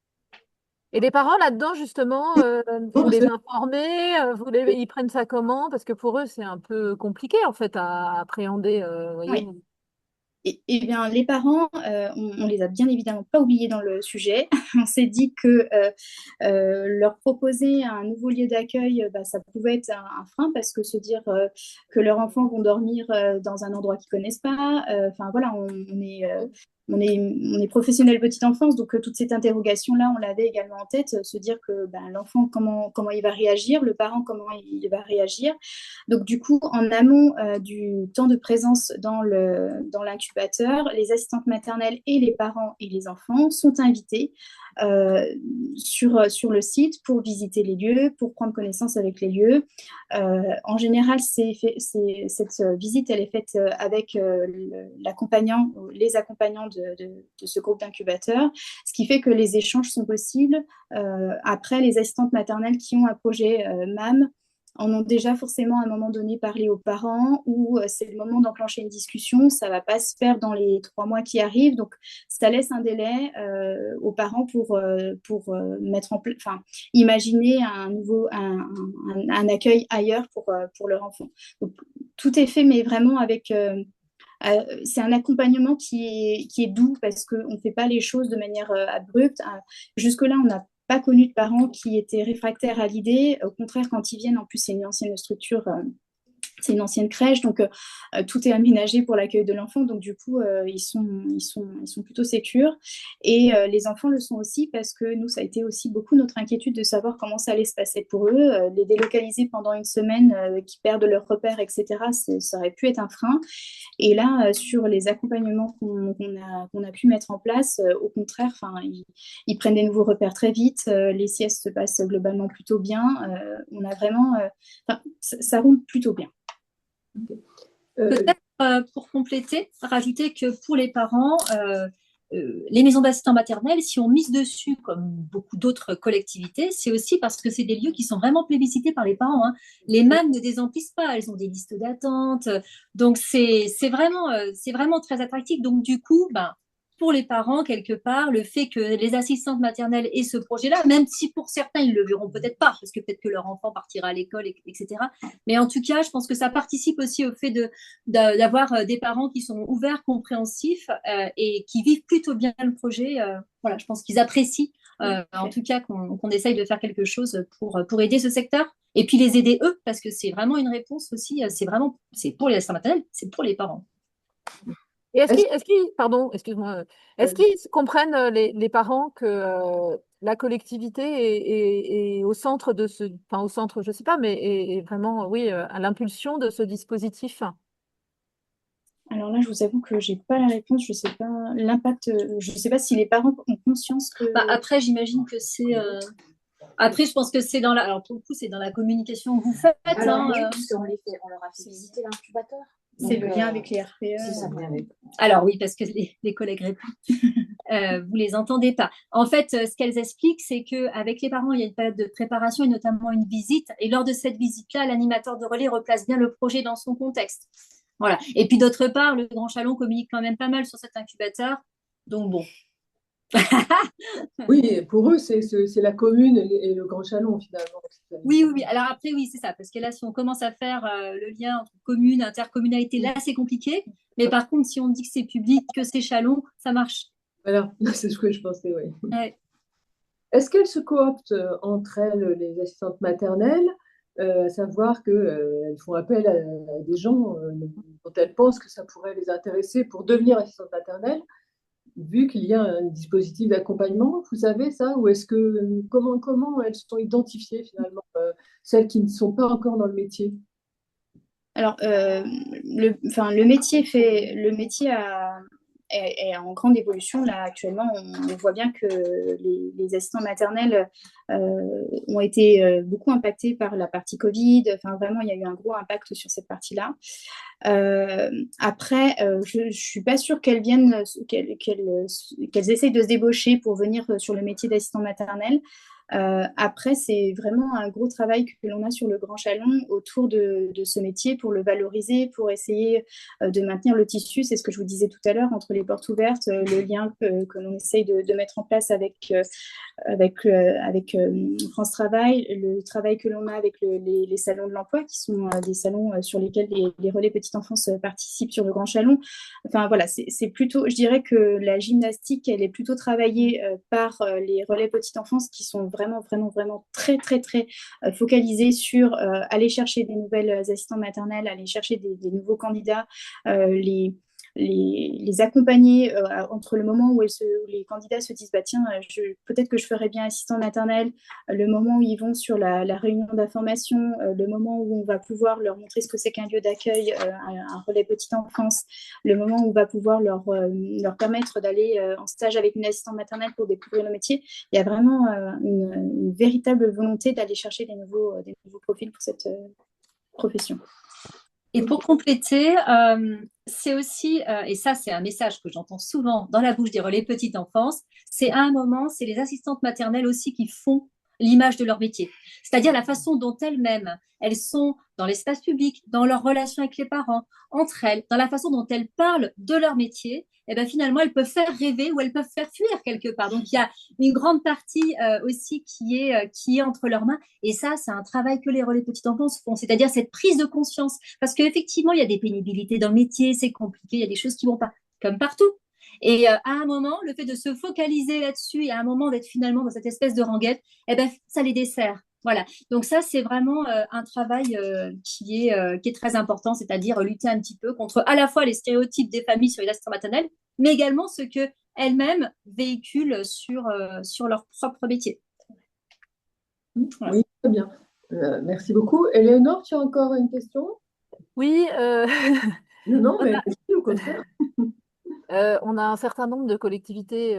Et les parents là-dedans, justement, vous les informez, ils prennent ça comment? Parce que pour eux, c'est un peu compliqué en fait à appréhender. Voyez. Oui. Eh bien, les parents, on les a bien évidemment pas oubliés dans le sujet. On s'est dit que leur proposer un nouveau lieu d'accueil, bah, ça pouvait être un frein parce que se dire que leurs enfants vont dormir dans un endroit qu'ils connaissent pas, enfin voilà, on est professionnel petite enfance, donc toute cette interrogation-là, on l'avait également en tête, se dire que ben, l'enfant, comment il va réagir, le parent, comment il va réagir. Donc du coup, en amont du temps de présence dans l'incubateur, les assistantes maternelles et les parents et les enfants sont invités sur le site pour visiter les lieux, pour prendre connaissance avec les lieux. En général, cette visite, elle est faite avec l'accompagnant, les accompagnants de ce groupe d'incubateurs, ce qui fait que les échanges sont possibles. Après, les assistantes maternelles qui ont un projet MAM en ont déjà forcément à un moment donné parlé aux parents ou c'est le moment d'enclencher une discussion. Ça ne va pas se faire dans les 3 mois qui arrivent. Donc, ça laisse un délai aux parents pour mettre en place, enfin, imaginer un accueil ailleurs pour leur enfant. Donc, tout est fait, mais vraiment avec... c'est un accompagnement qui est doux parce qu'on ne fait pas les choses de manière abrupte. Jusque-là, on n'a pas connu de parents qui étaient réfractaires à l'idée. Au contraire, quand ils viennent, en plus, c'est une ancienne structure. C'est une ancienne crèche, donc tout est aménagé pour l'accueil de l'enfant. Donc du coup, ils sont plutôt sécures. Et les enfants le sont aussi parce que nous, ça a été aussi beaucoup notre inquiétude de savoir comment ça allait se passer pour eux. Les délocaliser pendant une semaine, qui perdent leurs repères, etc., ça aurait pu être un frein. Et là, sur les accompagnements qu'on a pu mettre en place, au contraire, ils prennent des nouveaux repères très vite. Les siestes se passent globalement plutôt bien. On a vraiment... ça roule plutôt bien. Peut-être pour compléter, rajouter que pour les parents, les maisons d'assistants maternels, si on mise dessus, comme beaucoup d'autres collectivités, c'est aussi parce que c'est des lieux qui sont vraiment plébiscités par les parents, hein. Les MAM ne désemplissent pas, elles ont des listes d'attente. Donc, c'est vraiment très attractif. Donc, du coup, ben, pour les parents, quelque part, le fait que les assistantes maternelles aient ce projet-là, même si pour certains, ils le verront peut-être pas, parce que peut-être que leur enfant partira à l'école, etc. Mais en tout cas, je pense que ça participe aussi au fait d'avoir des parents qui sont ouverts, compréhensifs et qui vivent plutôt bien le projet. Voilà, je pense qu'ils apprécient, en tout cas, qu'on essaye de faire quelque chose pour aider ce secteur. Et puis les aider eux, parce que c'est vraiment une réponse aussi, c'est pour les assistantes maternelles, c'est pour les parents. Et Est-ce pardon, excuse-moi, est-ce que qu'ils comprennent, les parents, que la collectivité est au centre de enfin au centre, je sais pas, mais est vraiment, oui, à l'impulsion de ce dispositif? Alors là, je vous avoue que j'ai pas la réponse. Je sais pas l'impact. Je sais pas si les parents ont conscience que. Après, j'imagine que c'est. Après, je pense que c'est dans la. Alors pour le coup, c'est dans la communication que vous faites. Alors, oui, parce qu'on on leur a fait visiter l'incubateur. C'est le lien avec les RPE. C'est ça, le lien avec. Alors oui, parce que les collègues répondent. Vous les entendez pas. En fait, ce qu'elles expliquent, c'est qu'avec les parents, il y a une période de préparation et notamment une visite. Et lors de cette visite-là, l'animateur de relais replace bien le projet dans son contexte. Voilà. Et puis d'autre part, le Grand Chalon communique quand même pas mal sur cet incubateur. Donc bon. Oui, pour eux, c'est la commune et le Grand Chalon, finalement. Oui. Alors après, oui, c'est ça. Parce que là, si on commence à faire le lien entre commune, intercommunalité, là, c'est compliqué. Mais par contre, si on dit que c'est public, que c'est Chalon, ça marche. Voilà, c'est ce que je pensais, oui. Ouais. Est-ce qu'elles se cooptent entre elles, les assistantes maternelles, à savoir qu'elles font appel à des gens dont elles pensent que ça pourrait les intéresser pour devenir assistantes maternelles, vu qu'il y a un dispositif d'accompagnement, vous savez ça? Ou est-ce que comment elles sont identifiées finalement, celles qui ne sont pas encore dans le métier? Alors, le métier est en grande évolution. Là, actuellement, on voit bien que les assistants maternels ont été beaucoup impactés par la partie Covid. Enfin, vraiment, il y a eu un gros impact sur cette partie-là. Après, je ne suis pas sûre qu'elles essayent de se débaucher pour venir sur le métier d'assistant maternel. Après, c'est vraiment un gros travail que l'on a sur le Grand Chalon autour de ce métier pour le valoriser, pour essayer de maintenir le tissu. C'est ce que je vous disais tout à l'heure, entre les portes ouvertes, le lien que l'on essaye de mettre en place avec France Travail, le travail que l'on a avec les salons de l'emploi, qui sont des salons sur lesquels les relais petite enfance participent sur le Grand Chalon. Enfin voilà, c'est plutôt, je dirais que la gymnastique, elle est plutôt travaillée par les relais petite enfance qui sont vraiment très focalisés sur aller chercher des nouvelles assistantes maternelles, aller chercher des nouveaux candidats, les accompagner entre le moment où les candidats se disent bah tiens, peut-être que je ferais bien assistant maternel, le moment où ils vont sur la réunion d'information, le moment où on va pouvoir leur montrer ce que c'est qu'un lieu d'accueil, un relais petite enfance, le moment où on va pouvoir leur permettre d'aller en stage avec une assistante maternelle pour découvrir le métier. Il y a vraiment une véritable volonté d'aller chercher des nouveaux profils pour cette profession. Et pour compléter, c'est aussi, et ça c'est un message que j'entends souvent dans la bouche des relais petite enfance, c'est à un moment, c'est les assistantes maternelles aussi qui font l'image de leur métier. C'est-à-dire la façon dont elles-mêmes, elles sont dans l'espace public, dans leur relation avec les parents, entre elles, dans la façon dont elles parlent de leur métier, et bien finalement, elles peuvent faire rêver ou elles peuvent faire fuir quelque part. Donc, il y a une grande partie aussi qui est entre leurs mains. Et ça, c'est un travail que les relais petite enfance font, c'est-à-dire cette prise de conscience. Parce qu'effectivement, il y a des pénibilités dans le métier, c'est compliqué, il y a des choses qui ne vont pas, comme partout. Et à un moment, le fait de se focaliser là-dessus et à un moment d'être finalement dans cette espèce de renguette, eh ben, ça les dessert. Voilà. Donc ça, c'est vraiment un travail qui est très important, c'est-à-dire lutter un petit peu contre à la fois les stéréotypes des familles sur les assistantes maternelles, mais également ce que elles-mêmes véhiculent sur leur propre métier. Voilà. Oui, très bien. Merci beaucoup. Éléonore, tu as encore une question? Oui, Non, mais merci, au contraire. on a un certain nombre de collectivités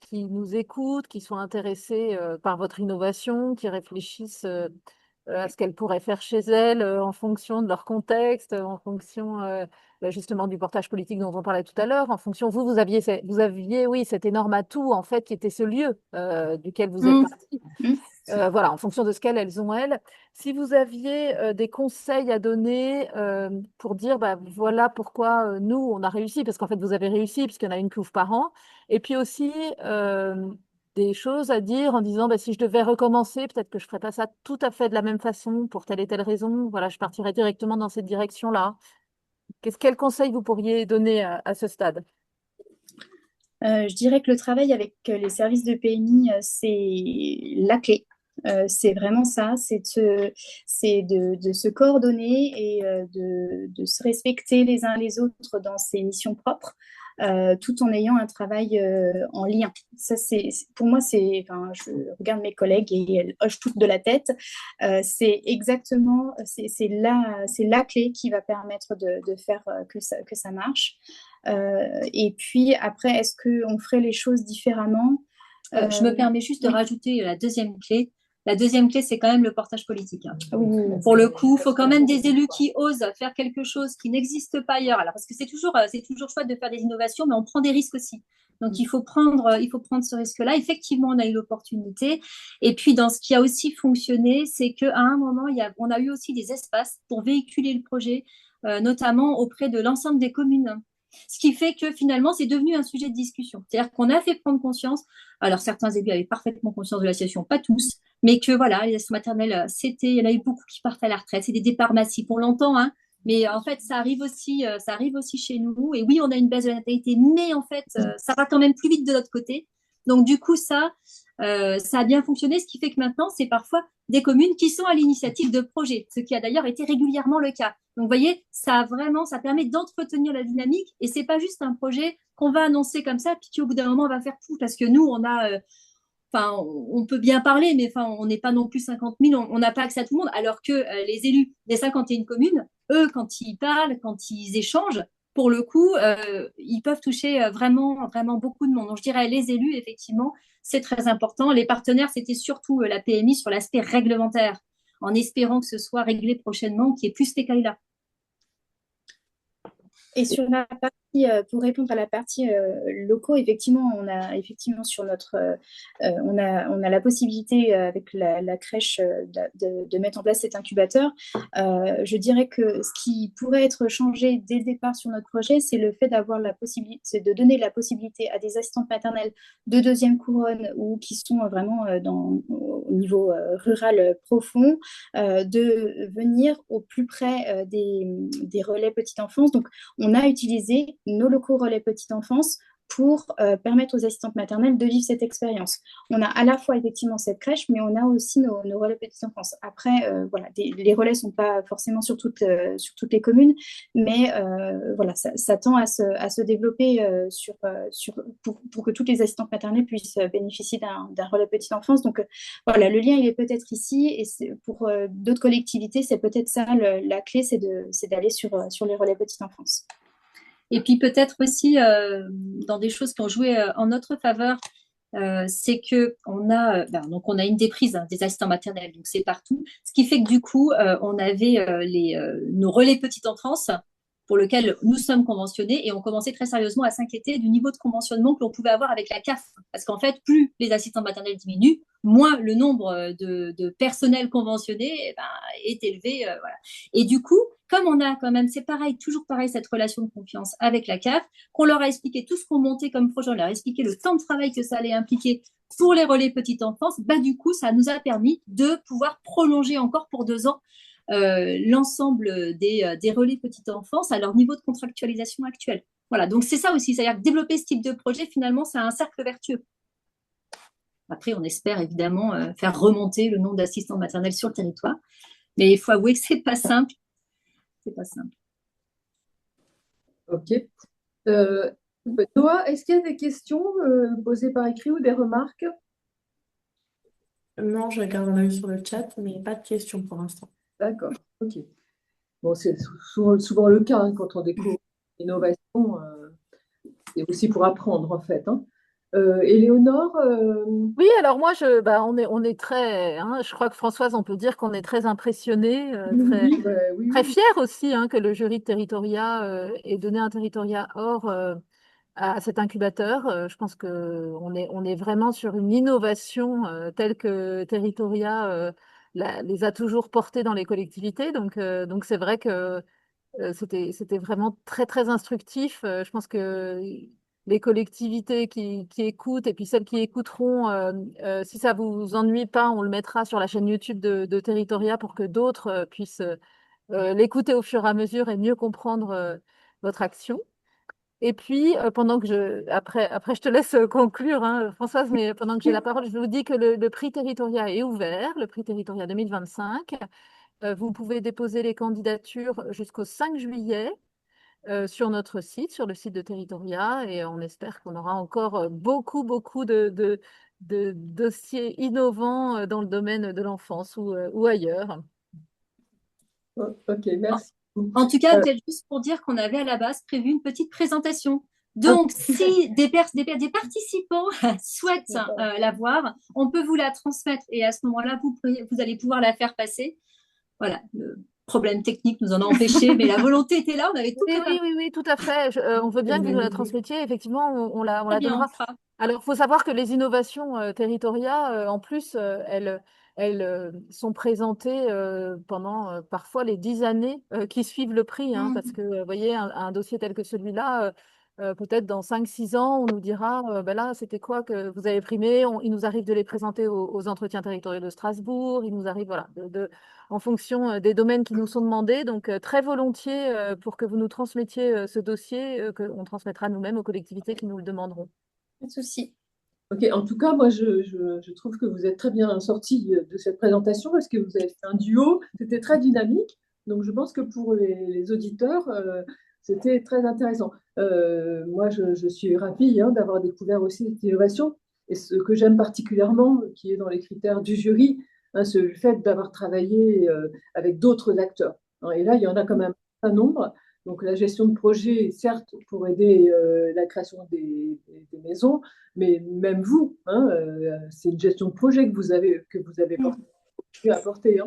qui nous écoutent, qui sont intéressées par votre innovation, qui réfléchissent à ce qu'elles pourraient faire chez elles en fonction de leur contexte, en fonction justement du portage politique dont on parlait tout à l'heure, en fonction, vous aviez oui, cet énorme atout en fait qui était ce lieu duquel vous êtes parti. Voilà, en fonction de ce qu'elles ont, elles. Si vous aviez des conseils à donner pour dire, bah, voilà pourquoi nous, on a réussi, parce qu'en fait, vous avez réussi, puisqu'il y en a une couve par an, et puis aussi des choses à dire en disant, bah, si je devais recommencer, peut-être que je ne ferais pas ça tout à fait de la même façon, pour telle et telle raison, voilà, je partirais directement dans cette direction-là. Quel conseil vous pourriez donner à ce stade? Je dirais que le travail avec les services de PMI, c'est la clé. C'est vraiment ça, de se coordonner et de se respecter les uns les autres dans ses missions propres, tout en ayant un travail en lien. Ça, pour moi, enfin, je regarde mes collègues et elles hochent toutes de la tête. C'est exactement, c'est la clé qui va permettre de faire que ça marche. Et puis après, est-ce qu'on ferait les choses différemment? Je me permets juste de rajouter la deuxième clé. La deuxième clé, c'est quand même le portage politique. Pour le coup, il faut quand même des élus qui osent faire quelque chose qui n'existe pas ailleurs. Alors, parce que c'est toujours chouette de faire des innovations, mais on prend des risques aussi. Donc, il faut prendre ce risque-là. Effectivement, on a eu l'opportunité. Et puis, dans ce qui a aussi fonctionné, c'est qu'à un moment, on a eu aussi des espaces pour véhiculer le projet, notamment auprès de l'ensemble des communes. Ce qui fait que finalement, c'est devenu un sujet de discussion. C'est-à-dire qu'on a fait prendre conscience, alors certains élus avaient parfaitement conscience de la situation, pas tous, mais que voilà, les assistants maternels, il y en a eu beaucoup qui partent à la retraite, c'est des départs massifs, on l'entend, hein, mais en fait, ça arrive aussi chez nous. Et oui, on a une baisse de la natalité, mais en fait, ça va quand même plus vite de l'autre côté. Donc du coup, ça a bien fonctionné, ce qui fait que maintenant, c'est parfois des communes qui sont à l'initiative de projets, ce qui a d'ailleurs été régulièrement le cas. Donc, vous voyez, ça permet d'entretenir la dynamique et c'est pas juste un projet qu'on va annoncer comme ça, puis qui au bout d'un moment va faire tout, parce que nous, on peut bien parler, mais enfin, on n'est pas non plus 50 000, on n'a pas accès à tout le monde, alors que les élus des 51 communes, eux, quand ils parlent, quand ils échangent, pour le coup, ils peuvent toucher vraiment, vraiment beaucoup de monde. Donc, je dirais les élus, effectivement, c'est très important. Les partenaires, c'était surtout la PMI sur l'aspect réglementaire, en espérant que ce soit réglé prochainement, qu'il n'y ait plus ces cas-là. Et sur la partie, pour répondre à la partie locaux, effectivement, on a effectivement sur notre, on a la possibilité avec la crèche de mettre en place cet incubateur. Je dirais que ce qui pourrait être changé dès le départ sur notre projet, c'est le fait d'avoir la possibilité, c'est de donner la possibilité à des assistantes maternelles de deuxième couronne ou qui sont vraiment au niveau rural profond, de venir au plus près des relais petite enfance. Donc, on a utilisé nos locaux relais petite enfance pour permettre aux assistantes maternelles de vivre cette expérience. On a à la fois effectivement cette crèche, mais on a aussi nos relais petite enfance. Après, voilà, les relais ne sont pas forcément sur toutes les communes, mais voilà, ça tend à se développer pour que toutes les assistantes maternelles puissent bénéficier d'un relais petite enfance. Donc voilà, le lien, il est peut-être ici, et pour d'autres collectivités, c'est peut-être ça la clé, c'est d'aller sur les relais petite enfance. Et puis peut-être aussi, dans des choses qui ont joué en notre faveur, c'est que on a une déprise des assistants maternels, donc c'est partout. Ce qui fait que du coup, on avait nos relais petite enfance pour lequel nous sommes conventionnés et on commençait très sérieusement à s'inquiéter du niveau de conventionnement que l'on pouvait avoir avec la CAF. Parce qu'en fait, plus les assistants maternels diminuent, moins le nombre de personnels conventionnés est élevé. Voilà. Et du coup, comme on a quand même, c'est pareil, toujours pareil, cette relation de confiance avec la CAF, qu'on leur a expliqué tout ce qu'on montait comme projet, on leur a expliqué le temps de travail que ça allait impliquer pour les relais petite enfance, du coup, ça nous a permis de pouvoir prolonger encore pour 2 ans l'ensemble des relais petite enfance à leur niveau de contractualisation actuel. Voilà, donc c'est ça aussi, c'est-à-dire que développer ce type de projet, finalement, c'est un cercle vertueux. Après, on espère évidemment faire remonter le nombre d'assistants maternels sur le territoire, mais il faut avouer que c'est pas simple. C'est pas simple. Ok. Noah, est-ce qu'il y a des questions posées par écrit ou des remarques? Non, je regarde un œil sur le chat, mais pas de questions pour l'instant. D'accord, ok. Bon, c'est souvent le cas hein, quand on découvre l'innovation, c'est aussi pour apprendre en fait. Hein. Éléonore, Oui, alors moi, on est très, hein, je crois que Françoise, on peut dire qu'on est très impressionnés, oui, très fiers aussi hein, que le jury de territoria ait donné un territoria or à cet incubateur. Je pense on est vraiment sur une innovation telle que Territoria les a toujours portés dans les collectivités. Donc c'est vrai que c'était vraiment très, très instructif. Je pense que les collectivités qui écoutent et puis celles qui écouteront, si ça vous ennuie pas, on le mettra sur la chaîne YouTube de Territoria pour que d'autres puissent l'écouter au fur et à mesure et mieux comprendre votre action. Et puis, après, je te laisse conclure, hein, Françoise, mais pendant que j'ai la parole, je vous dis que le prix Territoria est ouvert, le prix Territoria 2025. Vous pouvez déposer les candidatures jusqu'au 5 juillet sur notre site, sur le site de Territoria, et on espère qu'on aura encore beaucoup, beaucoup de dossiers innovants dans le domaine de l'enfance ou ailleurs. Ok, merci. En tout cas, Euh, peut-être juste pour dire qu'on avait à la base prévu une petite présentation. Donc, si des participants souhaitent la voir, on peut vous la transmettre et à ce moment-là, vous allez pouvoir la faire passer. Voilà, le problème technique nous en a empêché, mais la volonté était là, on avait tout préparé. Oui, tout à fait. On veut bien que vous nous la transmettiez. Effectivement, on la Très bien, on donnera. le fera. Alors, il faut savoir que les innovations Territoria, en plus, elles sont présentées pendant parfois les 10 années qui suivent le prix. Hein, parce que, vous voyez, un dossier tel que celui-là, peut-être dans 5, 6 ans, on nous dira, ben là, c'était quoi que vous avez primé? Il nous arrive de les présenter aux entretiens territoriaux de Strasbourg. Il nous arrive, voilà, en fonction des domaines qui nous sont demandés. Donc, très volontiers pour que vous nous transmettiez ce dossier, qu'on transmettra nous-mêmes aux collectivités qui nous le demanderont. Pas de souci. Ok, en tout cas, moi, je trouve que vous êtes très bien sorti de cette présentation parce que vous avez fait un duo, c'était très dynamique. Donc, je pense que pour les auditeurs, c'était très intéressant. Moi, je suis ravie d'avoir découvert aussi cette innovation. Et ce que j'aime particulièrement, qui est dans les critères du jury, c'est le fait d'avoir travaillé avec d'autres acteurs. Et là, il y en a quand même un nombre. Donc, la gestion de projet, certes, pour aider la création des maisons, mais même vous, c'est une gestion de projet que vous avez pu apporter.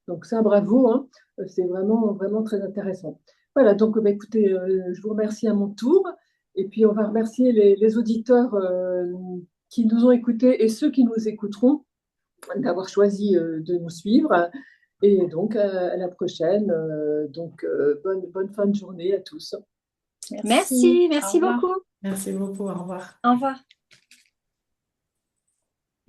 Donc ça, bravo, c'est vraiment, vraiment très intéressant. Voilà, donc bah, écoutez, je vous remercie à mon tour, et puis on va remercier les auditeurs qui nous ont écoutés et ceux qui nous écouteront d'avoir choisi de nous suivre. Et donc à la prochaine. Bonne fin de journée à tous. Merci Au revoir. beaucoup. Merci beaucoup, au revoir. Au revoir.